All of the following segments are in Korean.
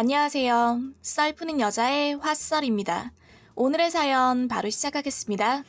안녕하세요. 썰 푸는 여자의 화썰입니다. 오늘의 사연 바로 시작하겠습니다.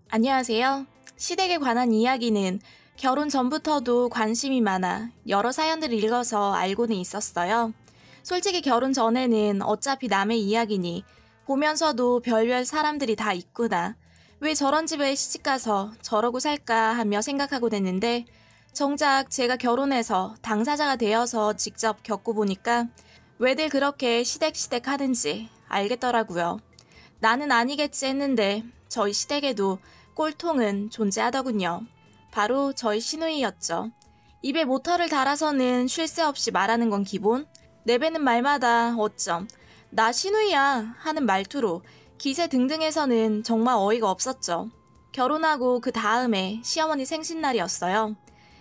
안녕하세요. 시댁에 관한 이야기는 결혼 전부터도 관심이 많아 여러 사연들을 읽어서 알고는 있었어요. 솔직히 결혼 전에는 어차피 남의 이야기니 보면서도 별별 사람들이 다 있구나. 왜 저런 집에 시집가서 저러고 살까 하며 생각하곤 했는데 정작 제가 결혼해서 당사자가 되어서 직접 겪어보니까 왜들 그렇게 시댁시댁 하는지 알겠더라고요. 나는 아니겠지 했는데 저희 시댁에도 꼴통은 존재하더군요. 바로 저희 시누이였죠. 입에 모터를 달아서는 쉴 새 없이 말하는 건 기본, 내뱉는 말마다 어쩜 나 시누이야 하는 말투로 기세 등등해서는 정말 어이가 없었죠. 결혼하고 그 다음에 시어머니 생신날이었어요.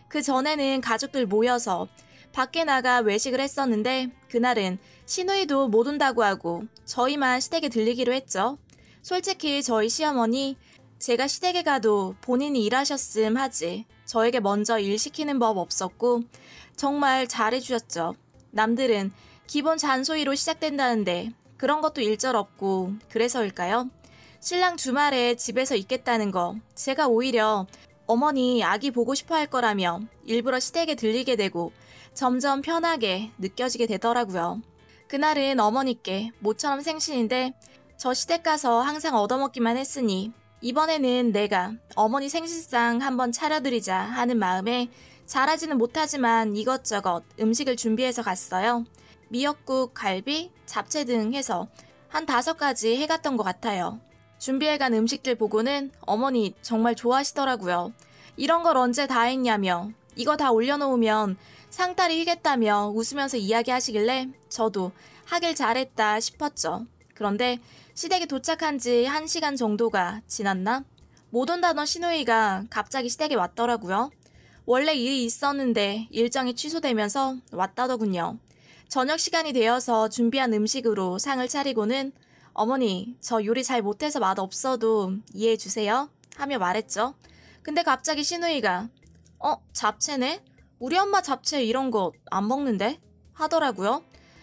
그 전에는 가족들 모여서 밖에 나가 외식을 했었는데 그날은 시누이도 못 온다고 하고 저희만 시댁에 들리기로 했죠. 솔직히 저희 시어머니 제가 시댁에 가도 본인이 일하셨음 하지 저에게 먼저 일 시키는 법 없었고 정말 잘해주셨죠. 남들은 기본 잔소리로 시작된다는데 그런 것도 일절 없고 그래서일까요? 신랑 주말에 집에서 있겠다는 거 제가 오히려 어머니 아기 보고 싶어 할 거라며 일부러 시댁에 들리게 되고 점점 편하게 느껴지게 되더라고요. 그날은 어머니께 모처럼 생신인데 저 시댁 가서 항상 얻어먹기만 했으니 이번에는 내가 어머니 생신상 한번 차려드리자 하는 마음에 잘하지는 못하지만 이것저것 음식을 준비해서 갔어요. 미역국, 갈비, 잡채 등 해서 한 5가지 해갔던 것 같아요. 준비해간 음식들 보고는 어머니 정말 좋아하시더라고요. 이런 걸 언제 다 했냐며 이거 다 올려놓으면 상다리 휘겠다며 웃으면서 이야기하시길래 저도 하길 잘했다 싶었죠. 그런데 시댁에 도착한 지 1시간 정도가 지났나? 못 온다던 시누이가 갑자기 시댁에 왔더라고요. 원래 일이 있었는데 일정이 취소되면서 왔다더군요. 저녁 시간이 되어서 준비한 음식으로 상을 차리고는 어머니, 저 요리 잘 못해서 맛없어도 이해해 주세요 하며 말했죠. 근데 갑자기 시누이가 잡채네? 우리 엄마 잡채 이런 거 안 먹는데? 하더라고요.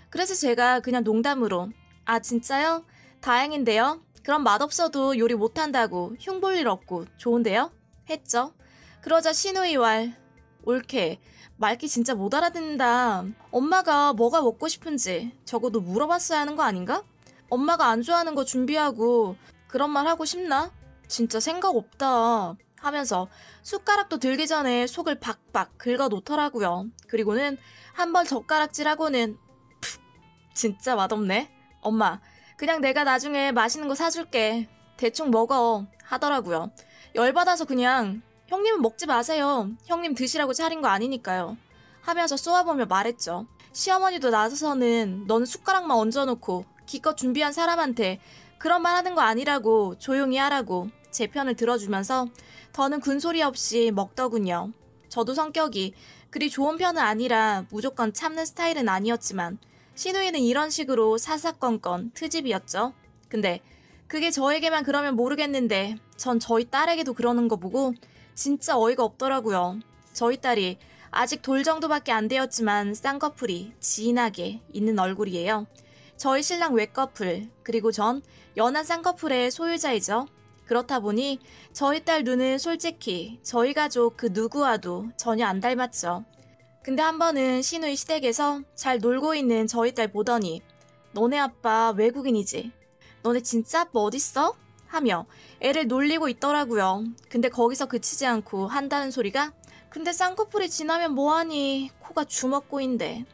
그래서 제가 그냥 농담으로 아 진짜요? 다행인데요. 그럼 맛없어도 요리 못한다고 흉볼 일 없고 좋은데요? 했죠. 그러자 시누이왈 옳게 말귀 진짜 못 알아듣는다. 엄마가 뭐가 먹고 싶은지 적어도 물어봤어야 하는 거 아닌가? 엄마가 안 좋아하는 거 준비하고 그런 말 하고 싶나? 진짜 생각 없다 하면서 숟가락도 들기 전에 속을 박박 긁어 놓더라고요. 그리고는 한 번 젓가락질하고는 진짜 맛없네. 엄마 그냥 내가 나중에 맛있는 거 사줄게. 대충 먹어 하더라고요. 열받아서 그냥 형님은 먹지 마세요. 형님 드시라고 차린 거 아니니까요. 하면서 쏘아보며 말했죠. 시어머니도 나서서는 넌 숟가락만 얹어놓고 기껏 준비한 사람한테 그런 말 하는 거 아니라고 조용히 하라고 제 편을 들어주면서 더는 군소리 없이 먹더군요. 저도 성격이 그리 좋은 편은 아니라 무조건 참는 스타일은 아니었지만 시누이는 이런 식으로 사사건건 트집이었죠. 근데 그게 저에게만 그러면 모르겠는데 전 저희 딸에게도 그러는 거 보고 진짜 어이가 없더라고요. 저희 딸이 아직 돌 정도밖에 안 되었지만 쌍꺼풀이 진하게 있는 얼굴이에요. 저희 신랑 외꺼풀, 그리고 전 연한 쌍꺼풀의 소유자이죠. 그렇다 보니 저희 딸 눈은 솔직히 저희 가족 그 누구와도 전혀 안 닮았죠. 근데 한 번은 시누이 시댁에서 잘 놀고 있는 저희 딸 보더니 너네 아빠 외국인이지? 너네 진짜 아빠 어딨어? 하며 애를 놀리고 있더라고요. 근데 거기서 그치지 않고 한다는 소리가 근데 쌍꺼풀이 진하면 뭐하니 코가 주먹구인데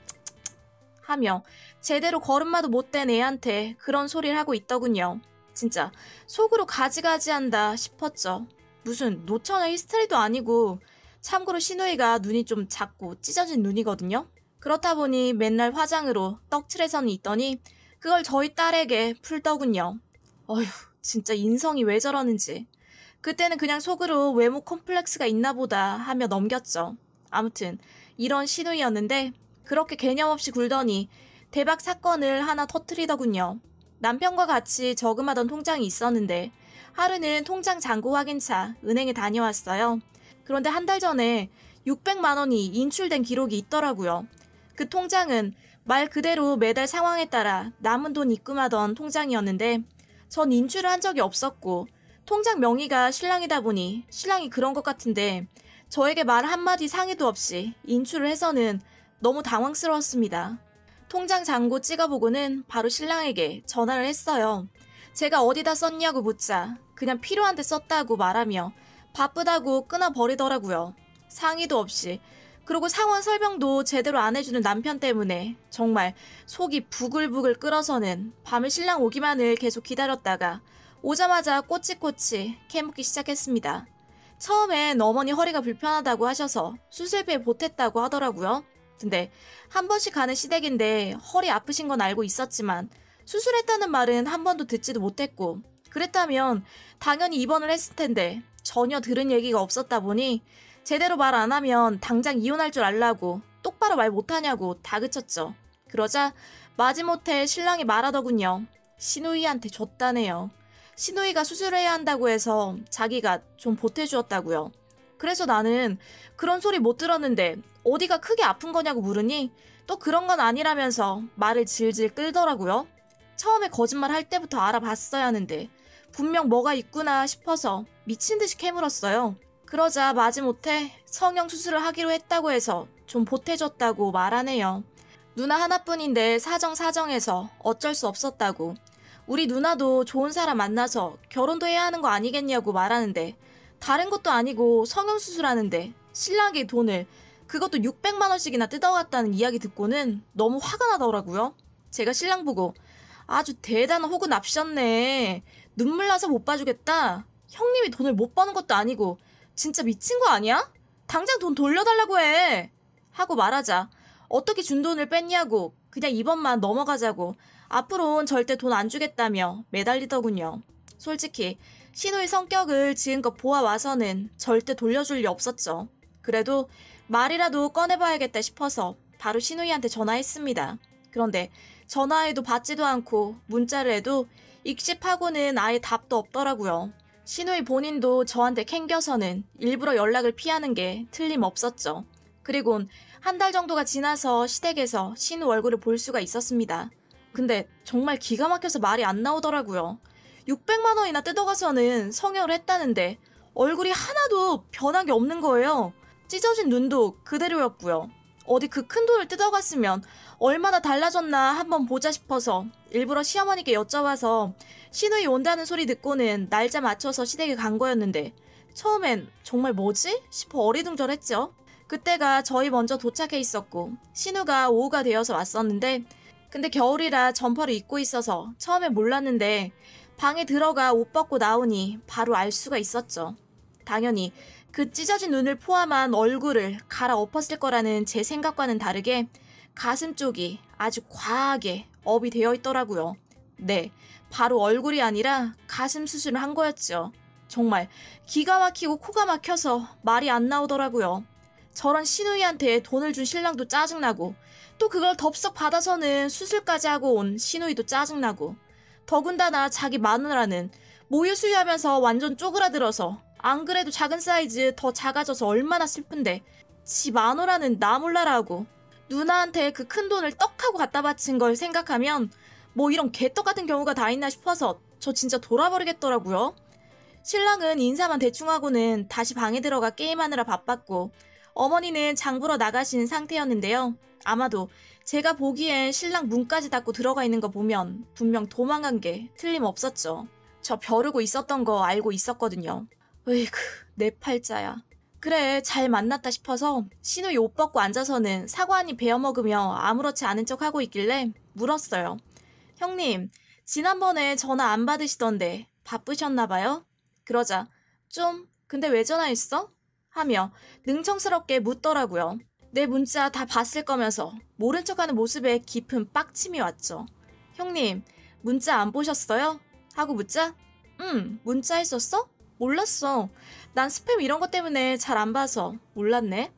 하며 제대로 걸음마도 못 댄 애한테 그런 소리를 하고 있더군요. 진짜 속으로 가지가지한다 싶었죠. 무슨 노처녀 히스테리도 아니고 참고로 시누이가 눈이 좀 작고 찢어진 눈이거든요. 그렇다 보니 맨날 화장으로 떡칠해서는 있더니 그걸 저희 딸에게 풀더군요. 어휴 진짜 인성이 왜 저러는지. 그때는 그냥 속으로 외모 콤플렉스가 있나 보다 하며 넘겼죠. 아무튼 이런 시누이였는데 그렇게 개념 없이 굴더니 대박 사건을 하나 터뜨리더군요. 남편과 같이 저금하던 통장이 있었는데 하루는 통장 잔고 확인차 은행에 다녀왔어요. 그런데 한 달 전에 600만 원이 인출된 기록이 있더라고요. 그 통장은 말 그대로 매달 상황에 따라 남은 돈 입금하던 통장이었는데 전 인출을 한 적이 없었고 통장 명의가 신랑이다 보니 신랑이 그런 것 같은데 저에게 말 한마디 상의도 없이 인출을 해서는 너무 당황스러웠습니다. 통장 잔고 찍어보고는 바로 신랑에게 전화를 했어요. 제가 어디다 썼냐고 묻자 그냥 필요한 데 썼다고 말하며 바쁘다고 끊어버리더라고요. 상의도 없이. 그리고 상황 설명도 제대로 안 해주는 남편 때문에 정말 속이 부글부글 끓어서는 밤에 신랑 오기만을 계속 기다렸다가 오자마자 꼬치꼬치 캐묻기 시작했습니다. 처음엔 어머니 허리가 불편하다고 하셔서 수술비에 보탰다고 하더라고요. 근데 한 번씩 가는 시댁인데 허리 아프신 건 알고 있었지만 수술했다는 말은 한 번도 듣지도 못했고 그랬다면 당연히 입원을 했을 텐데 전혀 들은 얘기가 없었다 보니 제대로 말 안 하면 당장 이혼할 줄 알라고 똑바로 말 못하냐고 다그쳤죠. 그러자 마지못해 신랑이 말하더군요. 시누이한테 줬다네요. 시누이가 수술해야 한다고 해서 자기가 좀 보태주었다고요. 그래서 나는 그런 소리 못 들었는데 어디가 크게 아픈 거냐고 물으니 또 그런 건 아니라면서 말을 질질 끌더라고요. 처음에 거짓말 할 때부터 알아봤어야 하는데 분명 뭐가 있구나 싶어서 미친 듯이 캐물었어요. 그러자 마지못해 성형 수술을 하기로 했다고 해서 좀 보태줬다고 말하네요. 누나 하나뿐인데 사정해서 어쩔 수 없었다고. 우리 누나도 좋은 사람 만나서 결혼도 해야 하는 거 아니겠냐고 말하는데 다른 것도 아니고 성형수술하는데 신랑이 돈을 그것도 600만 원씩이나 뜯어갔다는 이야기 듣고는 너무 화가 나더라고요. 제가 신랑 보고 아주 대단한 호구 납셨네. 눈물 나서 못 봐주겠다. 형님이 돈을 못 버는 것도 아니고 진짜 미친 거 아니야? 당장 돈 돌려달라고 해. 하고 말하자 어떻게 준 돈을 뺐냐고 그냥 이번만 넘어가자고 앞으로는 절대 돈 안 주겠다며 매달리더군요. 솔직히 시누이 성격을 지금껏 보아와서는 절대 돌려줄 리 없었죠. 그래도 말이라도 꺼내봐야겠다 싶어서 바로 시누이한테 전화했습니다. 그런데 전화해도 받지도 않고 문자를 해도 익십하고는 아예 답도 없더라고요. 시누이 본인도 저한테 캥겨서는 일부러 연락을 피하는 게 틀림없었죠. 그리곤 한 달 정도가 지나서 시댁에서 시누 얼굴을 볼 수가 있었습니다. 근데 정말 기가 막혀서 말이 안 나오더라고요. 600만 원이나 뜯어가서는 성형을 했다는데 얼굴이 하나도 변한 게 없는 거예요. 찢어진 눈도 그대로였고요. 어디 그 큰 돈을 뜯어갔으면 얼마나 달라졌나 한번 보자 싶어서 일부러 시어머니께 여쭤봐서 시누이 온다는 소리 듣고는 날짜 맞춰서 시댁에 간 거였는데 처음엔 정말 뭐지? 싶어 어리둥절했죠. 그때가 저희 먼저 도착해 있었고 신우가 오후가 되어서 왔었는데 근데 겨울이라 점퍼를 입고 있어서 처음에 몰랐는데 방에 들어가 옷 벗고 나오니 바로 알 수가 있었죠. 당연히 그 찢어진 눈을 포함한 얼굴을 갈아엎었을 거라는 제 생각과는 다르게 가슴 쪽이 아주 과하게 업이 되어 있더라고요. 네, 바로 얼굴이 아니라 가슴 수술을 한 거였죠. 정말 기가 막히고 코가 막혀서 말이 안 나오더라고요. 저런 시누이한테 돈을 준 신랑도 짜증나고 또 그걸 덥석 받아서는 수술까지 하고 온 시누이도 짜증나고 더군다나 자기 마누라는 모유 수유하면서 완전 쪼그라들어서 안 그래도 작은 사이즈 더 작아져서 얼마나 슬픈데 지 마누라는 나 몰라라 하고 누나한테 그 큰 돈을 떡하고 갖다 바친 걸 생각하면 뭐 이런 개떡 같은 경우가 다 있나 싶어서 저 진짜 돌아버리겠더라고요. 신랑은 인사만 대충 하고는 다시 방에 들어가 게임하느라 바빴고 어머니는 장 보러 나가신 상태였는데요. 아마도 제가 보기엔 신랑 문까지 닫고 들어가 있는 거 보면 분명 도망간 게 틀림없었죠. 저 벼르고 있었던 거 알고 있었거든요. 으이그, 내 팔자야. 그래, 잘 만났다 싶어서 시누이 옷 벗고 앉아서는 사과 한 입 베어 먹으며 아무렇지 않은 척 하고 있길래 물었어요. 형님, 지난번에 전화 안 받으시던데 바쁘셨나 봐요? 그러자 근데 왜 전화했어? 하며 능청스럽게 묻더라고요. 내 문자 다 봤을 거면서 모른 척하는 모습에 깊은 빡침이 왔죠. 형님, 문자 안 보셨어요? 하고 묻자 문자 했었어? 몰랐어. 난 스팸 이런 것 때문에 잘 안 봐서 몰랐네.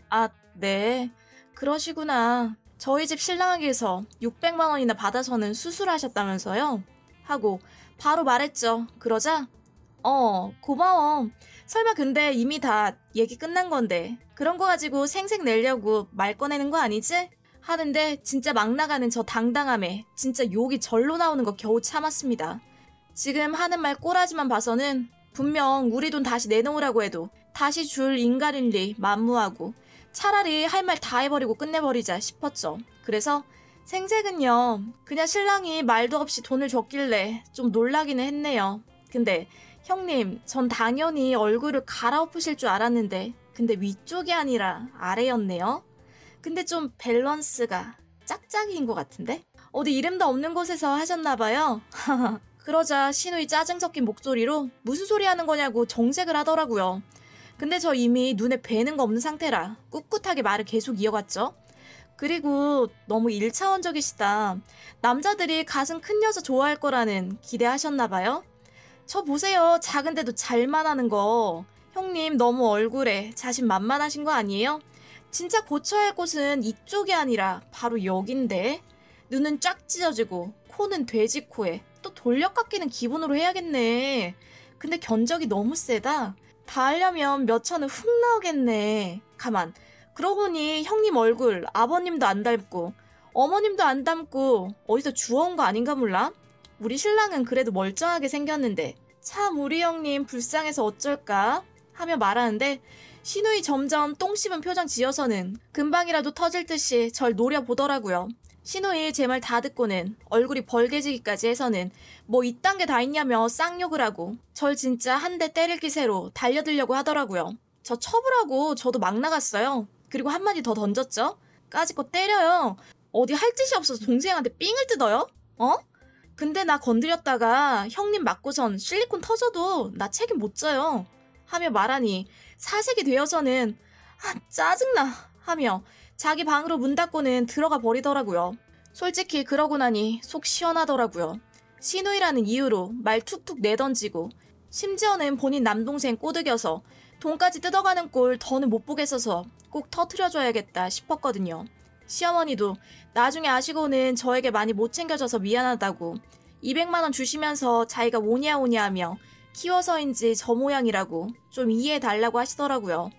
아, 네. 그러시구나. 저희 집 신랑에게서 600만 원이나 받아서는 수술하셨다면서요? 하고 바로 말했죠. 그러자 고마워. 설마 근데 이미 다 얘기 끝난 건데 그런 거 가지고 생색 내려고 말 꺼내는 거 아니지? 하는데 진짜 막 나가는 저 당당함에 진짜 욕이 절로 나오는 거 겨우 참았습니다. 지금 하는 말 꼬라지만 봐서는 분명 우리 돈 다시 내놓으라고 해도 다시 줄 인간일 리 만무하고 차라리 할 말 다 해버리고 끝내버리자 싶었죠. 그래서 생색은요, 그냥 신랑이 말도 없이 돈을 줬길래 좀 놀라기는 했네요. 근데 형님, 전 당연히 얼굴을 갈아엎으실 줄 알았는데 근데 위쪽이 아니라 아래였네요. 근데 좀 밸런스가 짝짝이인 것 같은데? 어디 이름도 없는 곳에서 하셨나봐요. 그러자 신우이 짜증 섞인 목소리로 무슨 소리 하는 거냐고 정색을 하더라고요. 근데 저 이미 눈에 뵈는 거 없는 상태라 꿋꿋하게 말을 계속 이어갔죠. 그리고 너무 1차원적이시다. 남자들이 가슴 큰 여자 좋아할 거라는 기대하셨나봐요. 저 보세요. 작은데도 잘만 하는 거. 형님 너무 얼굴에 자신만만하신 거 아니에요? 진짜 고쳐야 할 곳은 이쪽이 아니라 바로 여긴데. 눈은 쫙 찢어지고 코는 돼지코에 또 돌려 깎이는 기분으로 해야겠네. 근데 견적이 너무 세다. 다 하려면 몇 천은 훅 나오겠네. 가만. 그러고 보니 형님 얼굴 아버님도 안 닮고 어머님도 안 닮고 어디서 주워온 거 아닌가 몰라? 우리 신랑은 그래도 멀쩡하게 생겼는데 참 우리 형님 불쌍해서 어쩔까? 하며 말하는데 신우이 점점 똥 씹은 표정 지어서는 금방이라도 터질 듯이 절 노려보더라고요. 신우이 제 말 다 듣고는 얼굴이 벌개지기까지 해서는 뭐 이딴 게 다 있냐며 쌍욕을 하고 절 진짜 한 대 때릴 기세로 달려들려고 하더라고요. 저 쳐보라고 저도 막 나갔어요. 그리고 한마디 더 던졌죠. 까짓거 때려요. 어디 할 짓이 없어서 동생한테 삥을 뜯어요? 어? 근데 나 건드렸다가 형님 맞고선 실리콘 터져도 나 책임 못 져요. 하며 말하니 사색이 되어서는 짜증나 하며 자기 방으로 문 닫고는 들어가 버리더라고요. 솔직히 그러고 나니 속 시원하더라고요. 신우이라는 이유로 말 툭툭 내던지고 심지어는 본인 남동생 꼬드겨서 돈까지 뜯어가는 꼴 더는 못 보겠어서 꼭 터트려줘야겠다 싶었거든요. 시어머니도 나중에 아시고는 저에게 많이 못 챙겨줘서 미안하다고 200만 원 주시면서 자기가 오냐 오냐 하며 키워서인지 저 모양이라고 좀 이해해달라고 하시더라고요.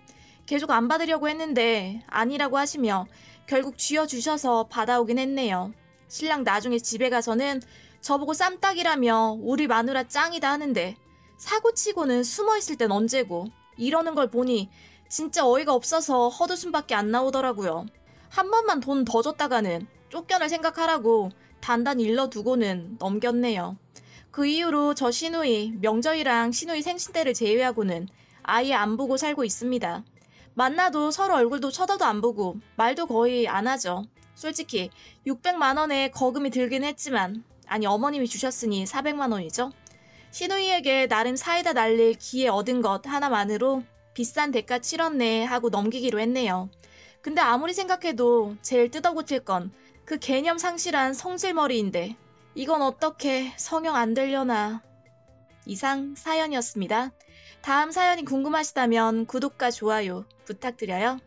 계속 안 받으려고 했는데 아니라고 하시며 결국 쥐어주셔서 받아오긴 했네요. 신랑 나중에 집에 가서는 저보고 쌈딱이라며 우리 마누라 짱이다 하는데 사고치고는 숨어있을 땐 언제고 이러는 걸 보니 진짜 어이가 없어서 헛웃음밖에 안 나오더라고요. 한 번만 돈 더 줬다가는 쫓겨날 생각하라고 단단히 일러두고는 넘겼네요. 그 이후로 저 신우이 명절이랑 신우이 생신 때를 제외하고는 아예 안 보고 살고 있습니다. 만나도 서로 얼굴도 쳐다도 안 보고 말도 거의 안 하죠. 솔직히 600만 원에 거금이 들긴 했지만 아니 어머님이 주셨으니 400만 원이죠. 신우이에게 나름 사이다 날릴 기회 얻은 것 하나만으로 비싼 대가 치렀네 하고 넘기기로 했네요. 근데 아무리 생각해도 제일 뜯어고칠 건 그 개념 상실한 성질머리인데 이건 어떻게 성형 안 되려나. 이상 사연이었습니다. 다음 사연이 궁금하시다면 구독과 좋아요 부탁드려요.